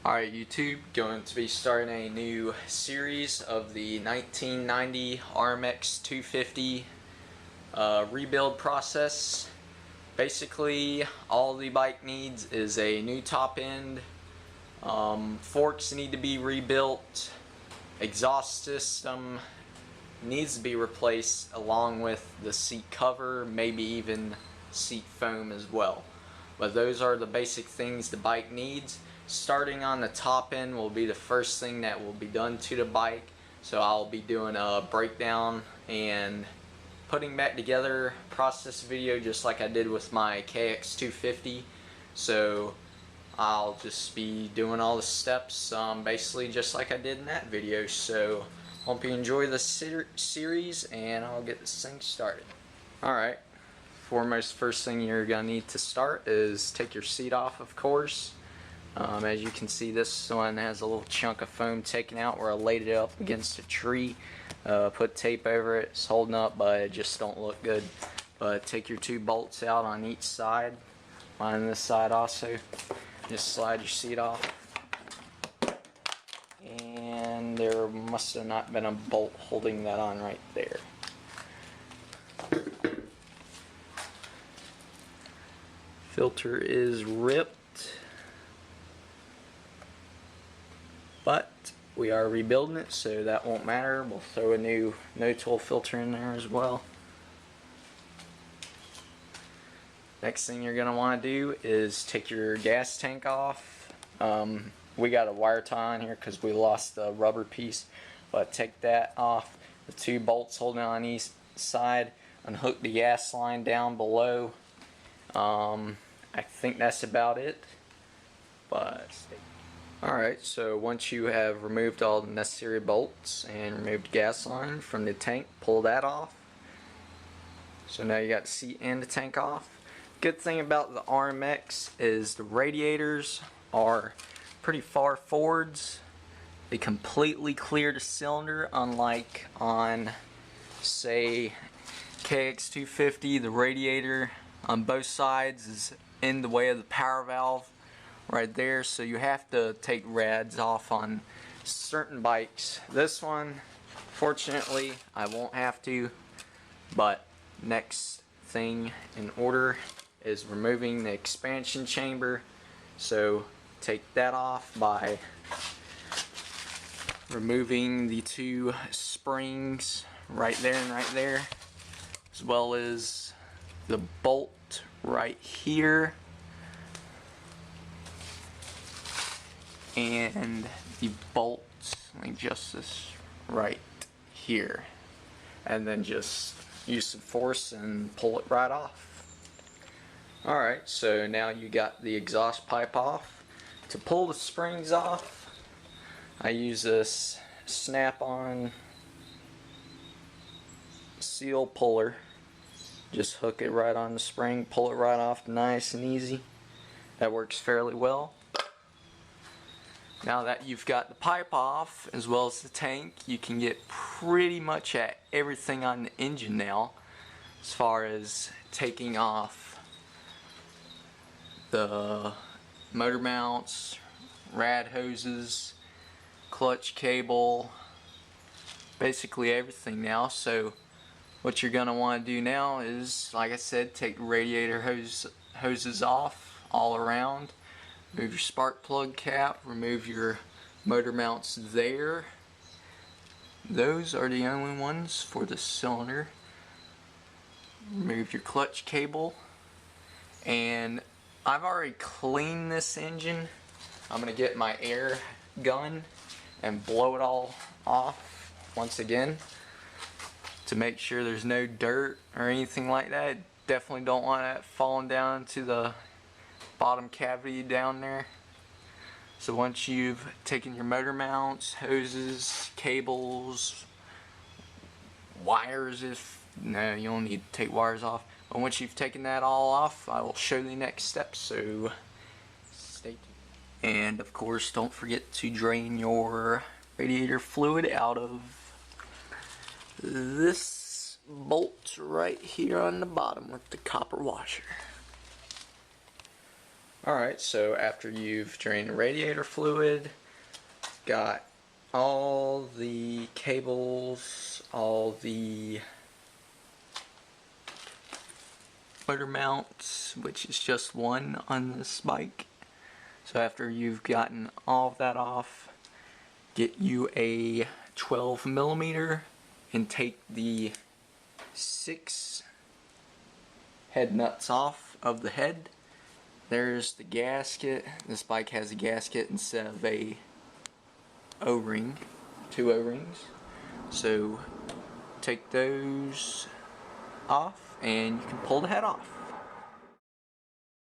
Alright YouTube, going to be starting a new series of the 1990 rmx250 rebuild process. Basically, all the bike needs is a new top end, forks need to be rebuilt, exhaust system needs to be replaced along with the seat cover, maybe even seat foam as well. But those are the basic things the bike needs. Starting on the top end will be the first thing that will be done to the bike. So I'll be doing a breakdown and putting back together process video just like I did with my KX250. So I'll just be doing all the steps basically just like I did in that video. So hope you enjoy the series and I'll get this thing started. Alright, first thing you're going to need to start is take your seat off, of course. As you can see, this one has a little chunk of foam taken out where I laid it up against a tree. Put tape over it. It's holding up, but it just don't look good. But take your two bolts out on each side. On this side also. Just slide your seat off. And there must have not been a bolt holding that on right there. Filter is ripped. But we are rebuilding it, so that won't matter. We'll throw a new no-tool filter in there as well. Next thing you're going to want to do is take your gas tank off. We got a wire tie on here because we lost the rubber piece. But take that off. The two bolts holding on each side. Unhook the gas line down below. I think that's about it. But alright, so once you have removed all the necessary bolts and removed the gas line from the tank, pull that off. So now you got the seat and the tank off. Good thing about the RMX is the radiators are pretty far forwards. They completely clear the cylinder, unlike on, say, KX250, the radiator on both sides is in the way of the power valve right there, so you have to take rads off on certain bikes. This one, fortunately, I won't have to, but next thing in order is removing the expansion chamber. So take that off by removing the two springs right there and right there, as well as the bolt right here and the bolts like just this right here, and then just use some force and pull it right off. Alright, so now you got the exhaust pipe off. To pull the springs off, I use this snap-on seal puller. Just hook it right on the spring, pull it right off nice and easy. That works fairly well. Now that you've got the pipe off as well as the tank, you can get pretty much at everything on the engine now, as far as taking off the motor mounts, rad hoses, clutch cable, basically everything now. So what you're going to want to do now is, like I said, take the radiator hoses off all around. Remove your spark plug cap, remove your motor mounts there. Those are the only ones for the cylinder. Remove your clutch cable. And I've already cleaned this engine. I'm going to get my air gun and blow it all off once again to make sure there's no dirt or anything like that. Definitely don't want that falling down to the bottom cavity down there. So once you've taken your motor mounts, hoses, cables, wires, no, you don't need to take wires off, but once you've taken that all off, I will show you the next steps, so stay tuned. And of course, don't forget to drain your radiator fluid out of this bolt right here on the bottom with the copper washer. Alright, so after you've drained the radiator fluid, got all the cables, all the motor mounts, which is just one on this bike. So after you've gotten all of that off, get you a 12mm and take the 6 head nuts off of the head. There's the gasket. This bike has a gasket instead of a O-ring, 2 O-rings. So take those off and you can pull the head off.